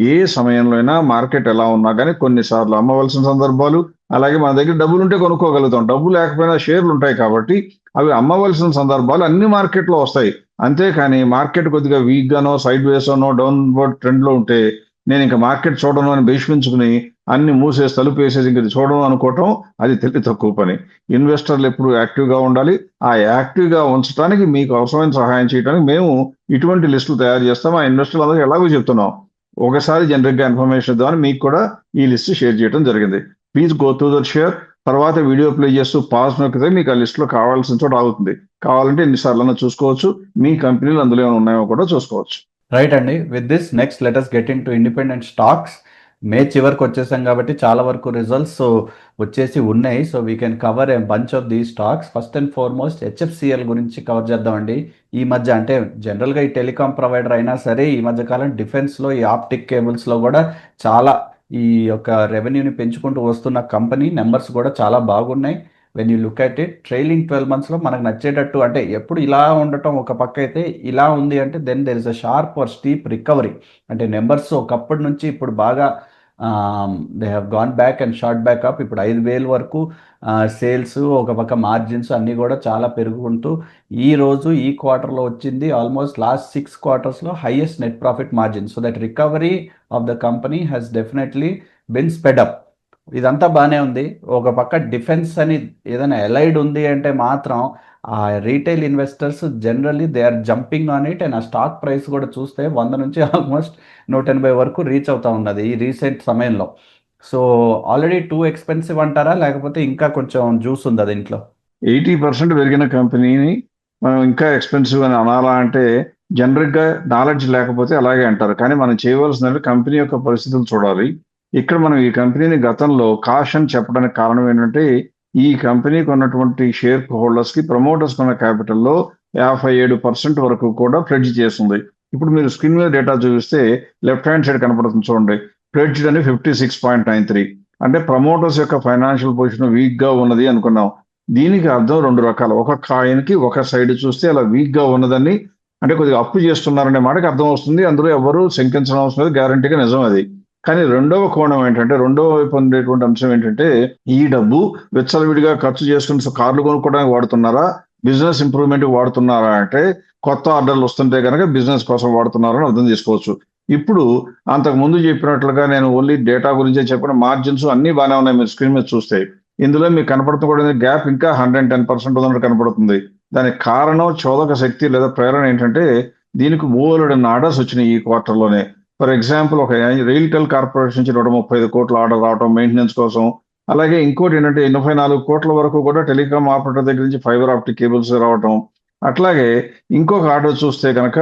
ఏ సమయంలో అయినా మార్కెట్ ఎలా ఉన్నా గానీ కొన్ని సార్లు అమ్మవలసిన సందర్భాలు, అలాగే మన దగ్గర డబ్బులుంటే కొనుక్కోగలుగుతాం. డబ్బు లేకపోయినా షేర్లుంటాయి కాబట్టి అవి అమ్మవలసిన సందర్భాలు అన్ని మార్కెట్‌లో వస్తాయి. అంతేకాని మార్కెట్ కొద్దిగా వీక్‌గానో, సైడ్ వేసోనో, డౌన్‌వర్డ్ ట్రెండ్‌లో ఉంటే నేనింక మార్కెట్ చూడను అని భీష్మించుకుని అన్ని మూసేసి తలుపేసేసి ఇంక ఇది చూడను అనుకోవటం అది తెలివి తక్కువ పని. ఇన్వెస్టర్లు ఎప్పుడు యాక్టివ్‌గా ఉండాలి. ఆ యాక్టివ్‌గా ఉంచటానికి మీకు అవసరమైన సహాయం చేయడానికి మేము ఇటువంటి లిస్టులు తయారు చేస్తాం. ఆ ఇన్వెస్టర్లందరికీ ఎలాగో చెప్తున్నాం. ఒకసారి జనరిక్‌గా ఇన్ఫర్మేషన్ ఇద్దామని మీకు కూడా ఈ లిస్ట్ షేర్ చేయడం జరిగింది. Please go through that share. తర్వాత వీడియో ప్లే చేస్తూ పాజ్ నొక్కితే మీకు ఆ లిస్ట్‌లో కావాల్సిన చోట ఆగుతుంది. కావాలంటే ఎన్ని సార్లన్నా చూసుకోవచ్చు. మీ కంపెనీలు అందులో ఏమైనా ఉన్నాయో కూడా చూసుకోవచ్చు. రైట్ అండి. With this next let us get into independent stocks. May చివరికి వచ్చేసాం కాబట్టి చాలా వరకు రిజల్ట్స్ వచ్చేసి ఉన్నాయి. So we can cover a bunch of the stocks. First and foremost HFCL గురించి కవర్ చేద్దామండి. ఈ మధ్య అంటే జనరల్గా ఈ టెలికాం ప్రొవైడర్ అయినా సరే ఈ మధ్య కాలం డిఫెన్స్లో ఈ ఆప్టిక్ కేబుల్స్లో కూడా చాలా ఈ యొక్క రెవెన్యూని పెంచుకుంటూ వస్తున్న కంపెనీ. నెంబర్స్ కూడా చాలా బాగున్నాయి. When you look at it trailing 12 monthsలో మనకు నచ్చేటట్టు అంటే ఎప్పుడు ఇలా ఉండటం ఒక పక్క అయితే, ఇలా ఉంది అంటే then there is a sharp or steep recovery. అంటే నెంబర్స్ ఒకప్పటి నుంచి ఇప్పుడు బాగా they have gone back and shot back up. ఇప్పుడు 5,000 వరకు సేల్స్, ఒక పక్క మార్జిన్స్ అన్నీ కూడా చాలా పెరుగుకుంటూ ఈ రోజు ఈ క్వార్టర్లో వచ్చింది ఆల్మోస్ట్ లాస్ట్ 6 quartersలో highest net profit margin. So that recovery of the company has definitely been sped up. ఇదంతా బాగానే ఉంది. ఒక పక్క డిఫెన్స్ అని ఏదైనా ఎలైడ్ ఉంది అంటే మాత్రం ఆ retail investors generally they are jumping on it. And ఆ స్టాక్ ప్రైస్ కూడా చూస్తే 100 నుంచి ఆల్మోస్ట్ 180 వరకు రీచ్ అవుతా ఉన్నది ఈ రీసెంట్ సమయంలో. సో ఆల్రెడీ టూ ఎక్స్పెన్సివ్ అంటారా, లేకపోతే ఇంకా కొంచెం జ్యూస్ ఉందా దీంట్లో? 80% పెరిగిన కంపెనీని మనం ఇంకా ఎక్స్‌పెన్సివ్ అని అనాలా అంటే జనరిక్‌గా నాలెడ్జ్ లేకపోతే అలాగే అంటారు. కానీ మనం చేయవలసిందంటే కంపెనీ యొక్క పరిస్థితులు చూడాలి. ఇక్కడ మనం ఈ కంపెనీని గతంలో కాషన్ చెప్పడానికి కారణం ఏంటంటే, ఈ కంపెనీకి ఉన్నటువంటి షేర్ హోల్డర్స్‌కి ప్రమోటర్స్‌కి ఉన్న క్యాపిటల్‌లో 57% వరకు కూడా ప్లెడ్జ్ చేసుంది. ఇప్పుడు మీరు స్క్రీన్ మీద డేటా చూపిస్తే లెఫ్ట్ హ్యాండ్ సైడ్ కనపడుతుంది చూడండి. ప్లెడ్జ్డ్ అని 56.93. అంటే ప్రమోటర్స్ యొక్క ఫైనాన్షియల్ పొజిషన్ వీక్‌గా ఉన్నది అనుకున్నాం. దీనికి అర్థం 2 రకాలు. ఒక కాయిన్‌కి ఒక సైడ్ చూస్తే అలా వీక్‌గా ఉన్నదని అంటే కొద్దిగా అప్పు చేస్తున్నారనే మాటకి అర్థం వస్తుంది. అందులో ఎవరు శంకించడం అవసరం లేదు. గ్యారంటీగా నిజం అది. కానీ రెండవ కోణం ఏంటంటే, రెండో వైపు ఉండేటువంటి అంశం ఏంటంటే, ఈ డబ్బు విచ్చలవిడిగా ఖర్చు చేసుకొని కార్లు కొనుక్కోవడానికి వాడుతున్నారా? బిజినెస్ ఇంప్రూవ్‌మెంట్‌కి వాడుతున్నారా? అంటే కొత్త ఆర్డర్‌లు వస్తుంటే గనక బిజినెస్ కోసం వాడుతున్నారని అర్థం చేసుకోవచ్చు. ఇప్పుడు అంతకుముందు చెప్పినట్లుగా నేను ఓన్లీ డేటా గురించే చెప్పిన మార్జిన్స్ అన్నీ బానే ఉన్నాయి మీరు స్క్రీన్ మీద చూస్తే. ఇందులో మీకు కనపడుతున్న గ్యాప్ ఇంకా 110% ఉన్నట్టు కనపడుతుంది. దానికి కారణం చోదక శక్తి లేదా ప్రేరణ ఏంటంటే, దీనికి బోలెడన్ని ఆర్డర్స్ వచ్చినాయి ఈ క్వార్టర్‌లోనే. ఫర్ ఎగ్జాంపుల్ ఒక రైల్టెల్ కార్పొరేషన్ నుంచి 135 కోట్ల ఆర్డర్ రావటం మెయింటెనెన్స్ కోసం. అలాగే ఇంకోటి ఏంటంటే 84 కోట్ల వరకు కూడా టెలికాం ఆపరేటర్ దగ్గర నుంచి ఫైబర్ ఆప్టిక్ కేబుల్స్ రావటం. అట్లాగే ఇంకొక ఆర్డర్ చూస్తే గనక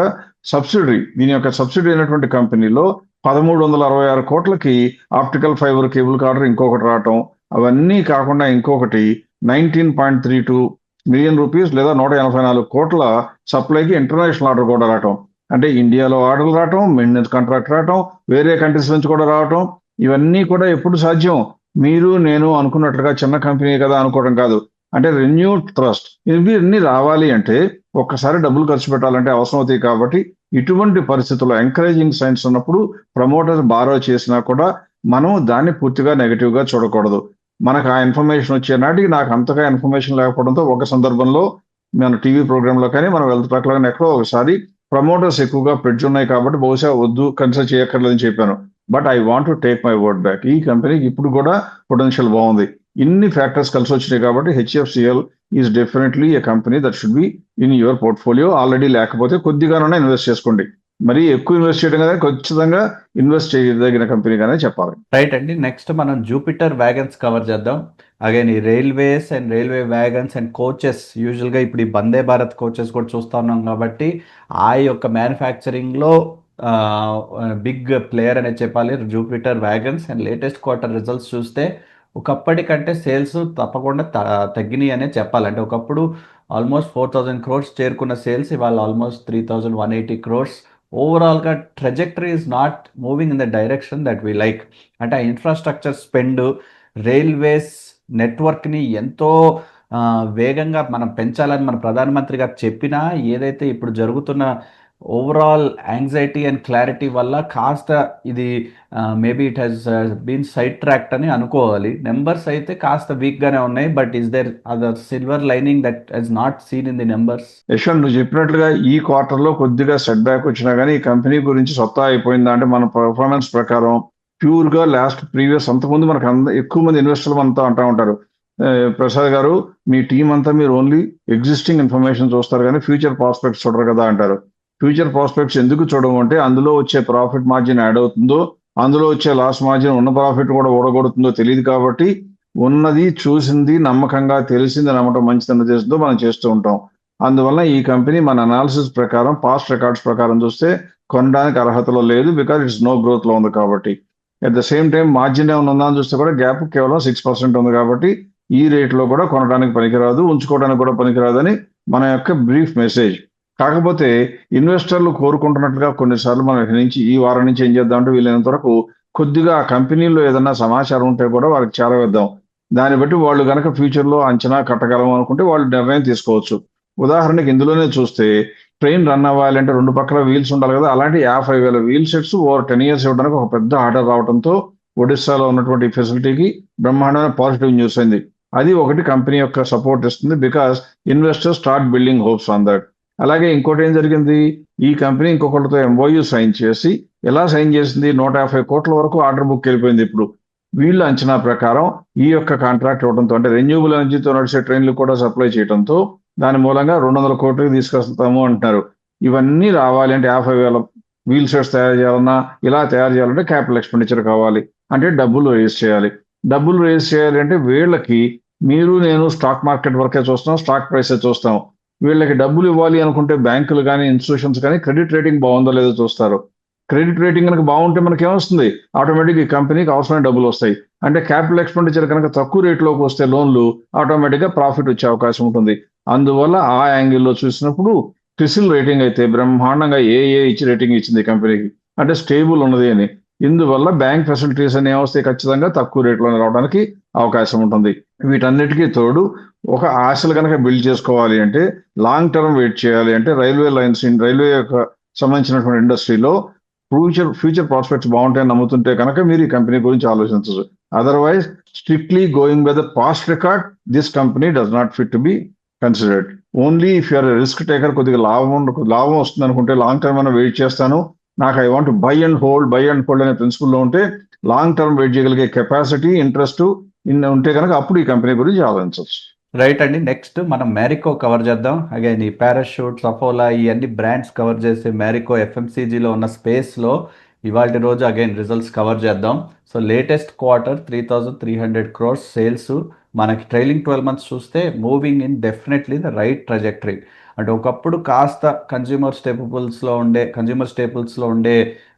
దీని యొక్క సబ్సిడరీ అయినటువంటి కంపెనీలో 1366 కోట్లకి ఆప్టికల్ ఫైబర్ కేబుల్ ఆర్డర్ ఇంకొకటి రావటం, అవన్నీ కాకుండా ఇంకొకటి 19.32 మిలియన్ రూపీస్ లేదా 184 కోట్ల సప్లైకి ఇంటర్నేషనల్ ఆర్డర్ కూడా రావటం. అంటే ఇండియాలో ఆర్డర్లు రావటం, మెయింటెనెన్స్ కాంట్రాక్ట్ రావటం, వేరే కంట్రీస్ నుంచి కూడా రావటం, ఇవన్నీ కూడా ఎప్పుడు సాధ్యం? మీరు నేను అనుకున్నట్లుగా చిన్న కంపెనీ కదా అనుకోవడం కాదు. అంటే రెన్యూడ్ ట్రస్ట్ ఇవి అన్ని రావాలి అంటే ఒక్కసారి డబ్బులు ఖర్చు పెట్టాలంటే అవసరం అవుతాయి. కాబట్టి ఇటువంటి పరిస్థితుల్లో ఎంకరేజింగ్ సైన్స్ ఉన్నప్పుడు ప్రమోటర్ బారో చేసినా కూడా మనం దాన్ని పూర్తిగా నెగటివ్ గా చూడకూడదు. మనకు ఆ ఇన్ఫర్మేషన్ వచ్చే నాటికి నాకు అంతగా ఇన్ఫర్మేషన్ లేకపోవడంతో ఒక సందర్భంలో మన టీవీ ప్రోగ్రామ్ లో కానీ మనం వెల్త్ టాక్ లో కానీ ఎక్కడో ఒకసారి ప్రమోటర్స్ ఎక్కువగా పెడ్జ్ ఉన్నాయి కాబట్టి బహుశా వద్దు కన్సిడర్ చేయక్కర్లేదని చెప్పాను. But I want to take my word back. ఈ కంపెనీకి ఇప్పుడు కూడా పొటెన్షియల్ బాగుంది. ఇన్ని ఫ్యాక్టర్స్ కలిసి వచ్చినాయి కాబట్టి HFCL is definitely A company that should be in your portfolio. Already లేకపోతే కొద్దిగానే ఇన్వెస్ట్ చేసుకోండి. మరి ఎక్కువ ఇన్వెస్ట్ చేయడం కదా, ఖచ్చితంగా ఇన్వెస్ట్ చేయదగిన కంపెనీగానే చెప్పాలి. రైట్ అండి. నెక్స్ట్ మనం జూపిటర్ వ్యాగన్స్ కవర్ చేద్దాం. అగైన్ ఈ railways and railway wagons and coaches, యూజువల్గా ఇప్పుడు ఈ వందే భారత్ కోచెస్ కూడా చూస్తూ ఉన్నాం కాబట్టి ఆ యొక్క మ్యానుఫ్యాక్చరింగ్లో బిగ్ ప్లేయర్ అనే చెప్పాలి Jupiter wagons. And latest quarter results చూస్తే ఒకప్పటికంటే సేల్స్ తప్పకుండా తగ్గినాయి అనే చెప్పాలి. అంటే ఒకప్పుడు ఆల్మోస్ట్ 4000 crores చేరుకున్న సేల్స్ ఇవాళ ఆల్మోస్ట్ 3180 crores. ఓవరాల్గా trajectory is not moving in the direction that we like. అంటే ఆ ఇన్ఫ్రాస్ట్రక్చర్ స్పెండ్, రైల్వేస్ నెట్వర్క్ని ఎంతో వేగంగా మనం పెంచాలని మన ప్రధానమంత్రి గారు చెప్పినా ఏదైతే ఇప్పుడు జరుగుతున్న ఓవరాల్ యాంగ్జైటీ అండ్ క్లారిటీ వల్ల కాస్త ఇది maybe it has been sidetracked అని అనుకోవాలి. నెంబర్స్ అయితే కాస్త వీక్గానే ఉన్నాయి. But is there other silver lining that has not seen in the numbers? Yashwant, నువ్వు చెప్పినట్లుగా ఈ క్వార్టర్ లో కొద్దిగా సెట్ బ్యాక్ వచ్చినా కానీ ఈ కంపెనీ గురించి సొత్తా అయిపోయిందా అంటే మన పర్ఫార్మెన్స్ ప్రకారం ప్యూర్ గా ప్రీవియస్ అంతకుముందు మనకు ఎక్కువ మంది ఇన్వెస్టర్లు అంతా అంటూ ఉంటారు, ప్రసాద్ గారు మీ టీం అంతా మీరు ఓన్లీ ఎగ్జిస్టింగ్ ఇన్ఫర్మేషన్ చూస్తారు కానీ ఫ్యూచర్ ప్రాస్పెక్ట్స్ చూడరు కదా అంటారు. ఫ్యూచర్ ప్రాస్పెక్ట్స్ ఎందుకు చూడమంటే అందులో వచ్చే ప్రాఫిట్ మార్జిన్ యాడ్ అవుతుందో, అందులో వచ్చే లాస్ మార్జిన్ ఉన్న ప్రాఫిట్ కూడా ఓడగొడుతుందో తెలియదు. కాబట్టి ఉన్నది చూసింది నమ్మకంగా తెలిసింది నమ్మటం మంచిదన్న ఉద్దేశంతో మనం చేస్తూ ఉంటాం. అందువల్ల ఈ కంపెనీ మన అనాలిసిస్ ప్రకారం పాస్ట్ రికార్డ్స్ ప్రకారం చూస్తే కొనడానికి అర్హతలో లేదు, బికాజ్ ఇట్స్ నో గ్రోత్ లో ఉంది. కాబట్టి at the same time margin ఏమైనా ఉందా అని చూస్తే కూడా గ్యాప్ కేవలం 6% ఉంది. కాబట్టి ఈ రేట్ లో కూడా కొనడానికి పనికిరాదు, ఉంచుకోవడానికి కూడా పనికిరాదు అని మన యొక్క బ్రీఫ్ మెసేజ్. కాకపోతే ఇన్వెస్టర్లు కోరుకుంటున్నట్లుగా కొన్నిసార్లు మనం నుంచి ఈ వారం నుంచి ఏం చేద్దామంటే వీలైనంత వరకు కొద్దిగా ఆ కంపెనీలో ఏదన్నా సమాచారం ఉంటే కూడా వాళ్ళకి చేరవేద్దాం. దాన్ని బట్టి వాళ్ళు కనుక ఫ్యూచర్ లో అంచనా కట్టగలం అనుకుంటే వాళ్ళు నిర్ణయం తీసుకోవచ్చు. ఉదాహరణకి ఇందులోనే చూస్తే ట్రైన్ రన్ అవ్వాలంటే 2 పక్కల వీల్స్ ఉండాలి కదా, అలాంటి 50,000 వీల్ సెట్స్ ఓవర్ 10 years ఇవ్వడానికి ఒక పెద్ద ఆర్డర్ రావడంతో ఒడిస్సాలో ఉన్నటువంటి ఫెసిలిటీకి బ్రహ్మాండమైన పాజిటివ్ న్యూస్ అయింది. అది ఒకటి కంపెనీ యొక్క సపోర్ట్ ఇస్తుంది, because investors start building hopes on that. అలాగే ఇంకోటి ఏం జరిగింది, ఈ కంపెనీ ఇంకొకరితో ఎంఓయూ సైన్ చేసి, ఎలా సైన్ చేసింది, 150 కోట్ల వరకు ఆర్డర్ బుక్ వెళ్ళిపోయింది. ఇప్పుడు వీళ్ళ అంచనా ప్రకారం ఈ యొక్క కాంట్రాక్ట్ ఇవ్వడంతో, అంటే రెన్యూబుల్ ఎనర్జీతో నడిచే ట్రైన్లు కూడా సప్లై చేయడంతో దాని మూలంగా 200 కోట్లకి తీసుకొస్తాము అంటున్నారు. ఇవన్నీ రావాలి అంటే 50,000 వీల్ సెట్స్ తయారు చేయాలన్నా, ఇలా తయారు చేయాలంటే క్యాపిటల్ ఎక్స్పెండిచర్ కావాలి, అంటే డబ్బులు రేస్ చేయాలి. డబ్బులు రేస్ చేయాలి అంటే వీళ్ళకి, మీరు నేను స్టాక్ మార్కెట్ వరకే చూస్తాం, స్టాక్ ప్రైసే చూస్తాం. వీళ్ళకి డబ్బులు ఇవ్వాలి అనుకుంటే బ్యాంకులు కానీ ఇన్స్టిట్యూషన్స్ కానీ క్రెడిట్ రేటింగ్ బాగుందో లేదో చూస్తారు. క్రెడిట్ రేటింగ్ కనుక బాగుంటే మనకి ఏమొస్తుంది, ఆటోమేటిక్ ఈ కంపెనీకి అవసరమైన డబ్బులు వస్తాయి. అంటే క్యాపిటల్ ఎక్స్పెండిచర్ కనుక తక్కువ రేట్లోకి వస్తే లోన్లు ఆటోమేటిక్ గా ప్రాఫిట్ వచ్చే అవకాశం ఉంటుంది. అందువల్ల ఆ యాంగిల్లో చూసినప్పుడు క్రిసిల్ రేటింగ్ అయితే బ్రహ్మాండంగా ఇచ్చి రేటింగ్ ఇచ్చింది ఈ కంపెనీకి, అంటే స్టేబుల్ ఉన్నది అని. ఇందువల్ల బ్యాంక్ ఫెసిలిటీస్ అనే వస్తే ఖచ్చితంగా తక్కువ రేట్లోనే రావడానికి అవకాశం ఉంటుంది. వీటన్నిటికీ తోడు ఒక ఆశలు కనుక బిల్డ్ చేసుకోవాలి అంటే, లాంగ్ టర్మ్ వెయిట్ చేయాలి అంటే, రైల్వే లైన్స్ రైల్వే యొక్క సంబంధించినటువంటి ఇండస్ట్రీలో ఫ్యూచర్ ప్రాస్పెక్ట్స్ బాగుంటాయని నమ్ముతుంటే కనుక మీరు ఈ కంపెనీ గురించి ఆలోచించచ్చు. Otherwise strictly going by the past record, this company does not fit to be considered. Only if you're risk taker, కొద్దిగా లాభం వస్తుంది అనుకుంటే లాంగ్ టర్మ్ అయినా వెయిట్ చేస్తాను, నాకు I want buy and hold అనే ప్రిన్సిపల్లో ఉంటే, లాంగ్ టర్మ్ వెయిట్ చేయగలిగే కెపాసిటీ, ఇంట్రెస్ట్ ఉంటే కనుక అప్పుడు ఈ కంపెనీ గురించి ఆలోచించవచ్చు. రైట్ అండి. నెక్స్ట్ మనం మ్యారికో కవర్ చేద్దాం. అగైన్ ఈ పారాషూట్, సఫోలా ఇవన్నీ బ్రాండ్స్ కవర్ చేసే మ్యారికో ఎఫ్ఎంసీజీలో ఉన్న స్పేస్లో ఇవాళ రోజు అగైన్ రిజల్ట్స్ కవర్ చేద్దాం. So latest quarter 3,300 crores sales, మనకి ట్రైలింగ్ 12 మంత్స్ చూస్తే moving in definitely the right trajectory. అంటే ఒకప్పుడు కాస్త కన్జ్యూమర్ స్టేపుల్స్లో ఉండే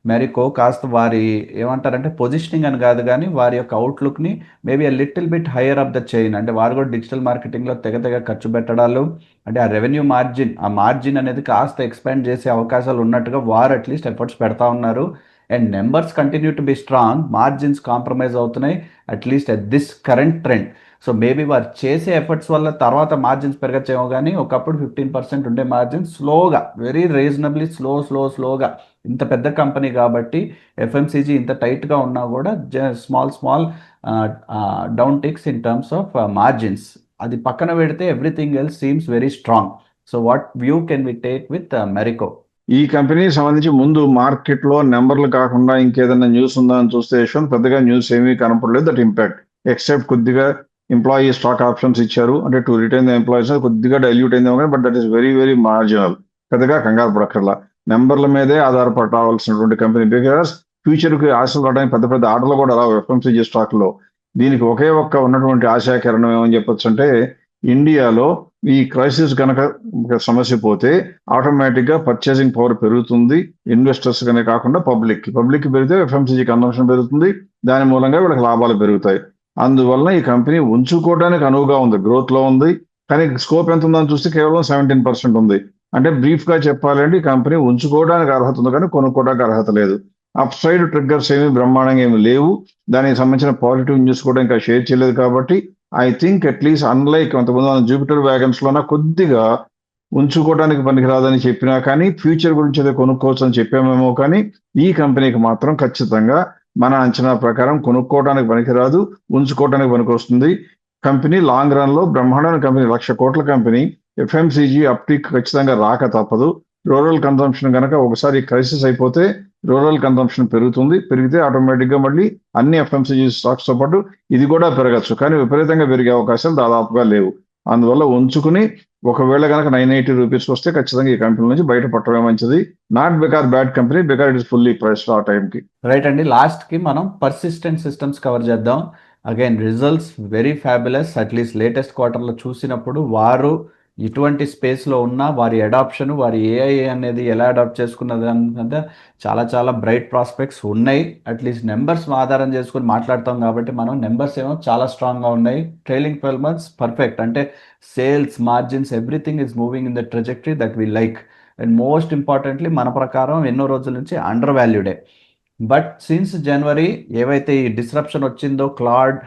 మెరికో కాస్త వారి ఏమంటారంటే పొజిషనింగ్ అని కాదు కానీ వారి యొక్క అవుట్లుక్ని maybe a little bit higher up the chain, అంటే వారు కూడా డిజిటల్ మార్కెటింగ్లో తెగ ఖర్చు పెట్టడాలు, అంటే ఆ రెవెన్యూ మార్జిన్ అనేది కాస్త ఎక్స్పాండ్ చేసే అవకాశాలు ఉన్నట్టుగా వారు అట్లీస్ట్ ఎఫర్ట్స్ పెడతా ఉన్నారు. And numbers continue to be strong, margins compromise అవుతున్నాయి at least at this current trend. So maybe వారు చేసే ఎఫర్ట్స్ వల్ల తర్వాత మార్జిన్స్ పెరగచ్చేమో కానీ ఒకప్పుడు 15% ఉండే మార్జిన్ స్లోగా, వెరీ రీజనబ్లీ స్లోగా, ఇంత పెద్ద కంపెనీ కాబట్టి ఎఫ్ఎంసీజీ ఇంత టైట్గా ఉన్నా కూడా small down ticks in terms of margins. అది పక్కన పెడితే everything else seems very strong. So what view can we take with Marico? ఈ కంపెనీకి సంబంధించి ముందు మార్కెట్లో నెంబర్లు కాకుండా ఇంకేదైనా న్యూస్ ఉందా అని చూస్తే యశ్వంత్ పెద్దగా న్యూస్ ఏమీ కనపడలేదు. దట్ ఇంపాక్ట్ ఎక్సెప్ట్ కొద్దిగా ఎంప్లాయీ స్టాక్ ఆప్షన్స్ ఇచ్చారు, అంటే టు రిటైన్ ద ఎంప్లాయీస్ కొద్దిగా డైల్యూట్ అయిందేమో కానీ but that is very marginal. పెద్దగా కంగారు పడక్కర్లా, నెంబర్ల మీదే ఆధారపడాల్సినటువంటి కంపెనీ. బికాస్ ఫ్యూచర్కి ఆశలు రావడానికి పెద్ద ఆటలు కూడా రావు ఎఫ్ఎంసీజీ స్టాక్లో. దీనికి ఒకే ఒక్క ఉన్నటువంటి ఆశాకిరణం ఏమని చెప్పొచ్చు అంటే, ఇండియాలో ఈ క్రైసిస్ కనుక సమస్య పోతే ఆటోమేటిక్గా పర్చేసింగ్ పవర్ పెరుగుతుంది, ఇన్వెస్టర్స్ కనే కాకుండా పబ్లిక్ పెరిగితే ఎఫ్ఎంసీజీ కన్సంప్షన్ పెరుగుతుంది, దాని మూలంగా వీళ్ళకి లాభాలు పెరుగుతాయి. అందువల్ల ఈ కంపెనీ ఉంచుకోవడానికి అనువుగా ఉంది, గ్రోత్లో ఉంది. కానీ స్కోప్ ఎంత ఉందని చూస్తే కేవలం 17% ఉంది. అంటే బ్రీఫ్గా చెప్పాలంటే ఈ కంపెనీ ఉంచుకోవడానికి అర్హత ఉంది కానీ కొనుక్కోవడానికి అర్హత లేదు. అప్ సైడ్ ట్రిగ్గర్స్ ఏమి బ్రహ్మాండంగా ఏమి లేవు. దానికి సంబంధించిన పాజిటివ్ న్యూస్ కూడా ఇంకా షేర్ చేయలేదు. కాబట్టి ఐ థింక్ అట్లీస్ట్ అన్లైక్ కొంతమంది జూపిటర్ వ్యాగన్స్లోన కొద్దిగా ఉంచుకోవడానికి పనికిరాదని చెప్పినా కానీ ఫ్యూచర్ గురించి అయితే కొనుక్కోవచ్చు అని చెప్పామేమో కానీ ఈ కంపెనీకి మాత్రం ఖచ్చితంగా మన అంచనా ప్రకారం కొనుక్కోవడానికి పనికిరాదు, ఉంచుకోవడానికి పనికొస్తుంది. కంపెనీ లాంగ్ రన్లో బ్రహ్మాండమైన కంపెనీ, 1,00,000 కోట్ల కంపెనీ. ఎఫ్ఎంసీజీ అప్టిక్ ఖచ్చితంగా రాక తప్పదు. రూరల్ కన్సంప్షన్ కనుక ఒకసారి క్రైసిస్ అయిపోతే రూరల్ కన్సంప్షన్ పెరిగితే ఆటోమేటిక్గా మళ్ళీ అన్ని ఎఫ్ఎంసీజీ స్టాక్స్తో పాటు ఇది కూడా పెరగచ్చు, కానీ విపరీతంగా పెరిగే అవకాశాలు దాదాపుగా లేవు. అందువల్ల ఉంచుకుని ఒకవేళ కనుక 980 రూపీస్కి వస్తే ఖచ్చితంగా ఈ కంపెనీ నుంచి బయటపడటమే మంచిది. Not because bad company, because it is fully priced ఆ టైంకి. రైట్ అండి, లాస్ట్కి మనం పర్సిస్టెంట్ సిస్టమ్స్ కవర్ చేద్దాం. Again results very fabulous. At least latest క్వార్టర్లో చూసినప్పుడు వారు ఇటువంటి స్పేస్లో ఉన్న వారి అడాప్షన్, వారి ఏఐ అనేది ఎలా అడాప్ట్ చేసుకున్నది అంటే చాలా బ్రైట్ ప్రాస్పెక్ట్స్ ఉన్నాయి. అట్లీస్ట్ నెంబర్స్ ఆధారం చేసుకుని మాట్లాడతాం కాబట్టి మనం నెంబర్స్ ఏమో చాలా స్ట్రాంగ్గా ఉన్నాయి. ట్రైలింగ్ 12 మంత్స్ పర్ఫెక్ట్, అంటే sales, margins, everything is moving in the trajectory that we like. And most importantly మన ప్రకారం ఎన్నో రోజుల నుంచి అండర్ వాల్యూడే. బట్ సిన్స్ జనవరి ఏవైతే ఈ డిస్రప్షన్ వచ్చిందో, క్లాడ్,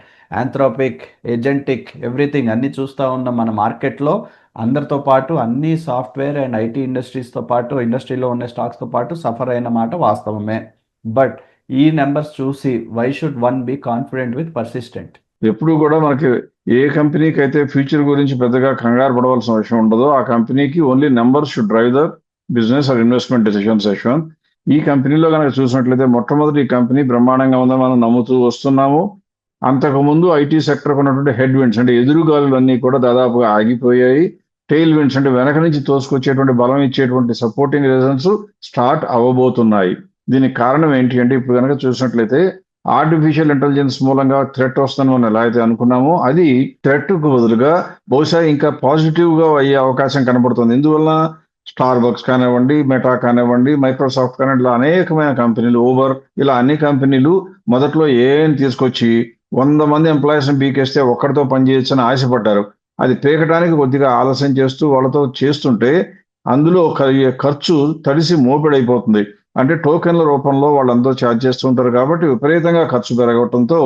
ఆంథ్రోపిక్, ఏజెంటిక్, ఎవ్రీథింగ్ అన్నీ చూస్తూ ఉన్న మన మార్కెట్లో అందరితో పాటు అన్ని సాఫ్ట్వేర్ అండ్ ఐటీ ఇండస్ట్రీస్తో పాటు ఇండస్ట్రీలో ఉన్న స్టాక్స్తో పాటు సఫర్ అయిన మాట వాస్తవమే. బట్ ఈ నెంబర్స్ చూసి why should one be confident with Persistent? ఎప్పుడు కూడా మనకి ఏ కంపెనీకి అయితే ఫ్యూచర్ గురించి పెద్దగా కంగారు పడవలసిన విషయం ఉండదో ఆ కంపెనీకి only numbers should drive the business are investment decisions. Yashwant, ఈ కంపెనీలో కనుక చూసినట్లయితే మొట్టమొదటి ఈ కంపెనీ బ్రహ్మాండంగా ఉందని మనం నమ్ముతూ వస్తున్నాము. అంతకుముందు ఐటీ సెక్టర్కి ఉన్నటువంటి హెడ్ విండ్స్ అంటే ఎదురుగాలులు అన్నీ కూడా దాదాపుగా ఆగిపోయాయి. టెయిల్ విండ్స్ అంటే వెనక నుంచి తోసుకొచ్చేటువంటి బలం ఇచ్చేటువంటి సపోర్టింగ్ రీజన్స్ స్టార్ట్ అవ్వబోతున్నాయి. దీనికి కారణం ఏంటి అంటే ఇప్పుడు కనుక చూసినట్లయితే ఆర్టిఫిషియల్ ఇంటెలిజెన్స్ మూలంగా థ్రెట్ వస్తుందని మనం ఎలా అయితే అనుకున్నామో అది థ్రెట్కు బదులుగా బహుశా ఇంకా పాజిటివ్గా అయ్యే అవకాశం కనబడుతుంది. ఇందువల్ల స్టార్ బక్స్ కానివ్వండి, మెటా కానివ్వండి, మైక్రోసాఫ్ట్ కానివ్వండి, ఇలా అనేకమైన కంపెనీలు, ఊబర్, ఇలా అన్ని కంపెనీలు మొదట్లో ఏం తీసుకొచ్చి 100 మంది ఎంప్లాయీస్ని పీకేస్తే ఒక్కడితో పనిచేయచ్చని ఆశపడ్డారు. అది పీకడానికి కొద్దిగా ఆలస్యం చేస్తూ వాళ్ళతో చేస్తుంటే అందులో ఖర్చు తడిసి మోపెడైపోతుంది. అంటే టోకెన్ల రూపంలో వాళ్ళందరూ ఛార్జ్ చేస్తుంటారు కాబట్టి విపరీతంగా ఖర్చు పెరగటంతో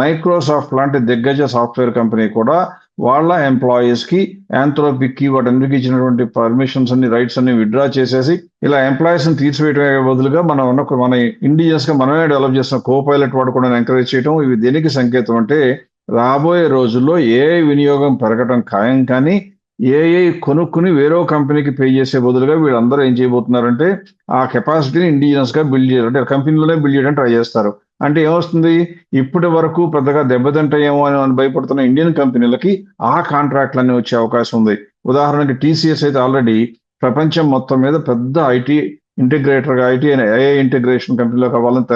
మైక్రోసాఫ్ట్ లాంటి దిగ్గజ సాఫ్ట్వేర్ కంపెనీ కూడా వాళ్ళ ఎంప్లాయీస్కి, ఆంథ్రోపిక్కి వాటన్నిటికి ఇచ్చినటువంటి పర్మిషన్స్ అన్ని, రైట్స్ అన్ని విత్డ్రా చేసేసి ఇలా ఎంప్లాయీస్ని తీసివేయటమే బదులుగా మన ఇండిజినస్గా మనమే డెవలప్ చేసిన కోపైలట్ వాడు కూడా ఎంకరేజ్ చేయడం, ఇవి దేనికి సంకేతం అంటే రాబోయే రోజుల్లో ఏఐ వినియోగం పెరగటం ఖాయం. కానీ ఏఐ కొనుక్కుని వేరే కంపెనీకి పే చేసే బదులుగా వీళ్ళందరూ ఏం చేయబోతున్నారంటే ఆ కెపాసిటీని ఇండిజినస్గా బిల్డ్ చేయాలి, అంటే కంపెనీలోనే బిల్డ్ చేయడానికి ట్రై చేస్తారు. అంటే ఏమొస్తుంది, ఇప్పటి వరకు పెద్దగా దెబ్బతింటాయేమో అని భయపడుతున్న ఇండియన్ కంపెనీలకి ఆ కాంట్రాక్ట్లన్నీ వచ్చే అవకాశం ఉంది. ఉదాహరణకి టీసీఎస్ అయితే ఆల్రెడీ ప్రపంచం మొత్తం మీద పెద్ద ఐటీ ఇంటిగ్రేటర్గా, ఐటీ ఏఐ ఇంటిగ్రేషన్ కంపెనీలో కావాలని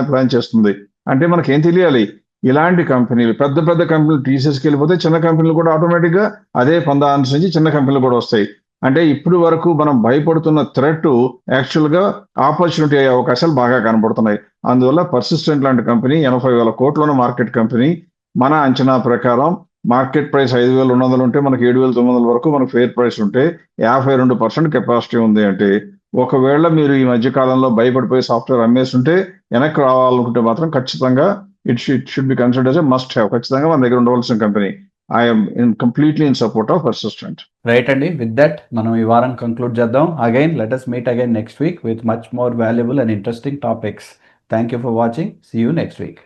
ప్లాన్ చేస్తుంది. అంటే మనకేం తెలియాలి, ఇలాంటి కంపెనీలు పెద్ద పెద్ద కంపెనీలు టీసీఎస్కి వెళ్ళిపోతే చిన్న కంపెనీలు కూడా ఆటోమేటిక్గా అదే పందా అనుసరించి చిన్న కంపెనీలు కూడా వస్తాయి. అంటే ఇప్పుడు వరకు మనం భయపడుతున్న థ్రెట్ యాక్చువల్గా ఆపర్చునిటీ అయ్యే అవకాశాలు బాగా కనబడుతున్నాయి. అందువల్ల పర్సిస్టెంట్ లాంటి కంపెనీ 80,000 కోట్ల మార్కెట్ కంపెనీ మన అంచనా ప్రకారం మార్కెట్ ప్రైస్ 5,200 ఉంటే మనకి 7,900 వరకు మనకు ఫెయిర్ ప్రైస్ ఉంటే 52% కెపాసిటీ ఉంది అంటే ఒకవేళ మీరు ఈ మధ్య కాలంలో భయపడిపోయి సాఫ్ట్వేర్ అమ్మేస్తుంటే వెనక్కి రావాలనుకుంటే మాత్రం ఖచ్చితంగా it should be considered as a must have. ఖచ్చితంగా మన దగ్గర ఉండవలసిన company. I'm completely in support of Persistent. Right అండి, విత్ దట్ మనం ఈ వారం కంక్లూడ్ చేద్దాం. Again let us meet again next week with much more valuable and interesting topics. Thank you for watching. See you next week.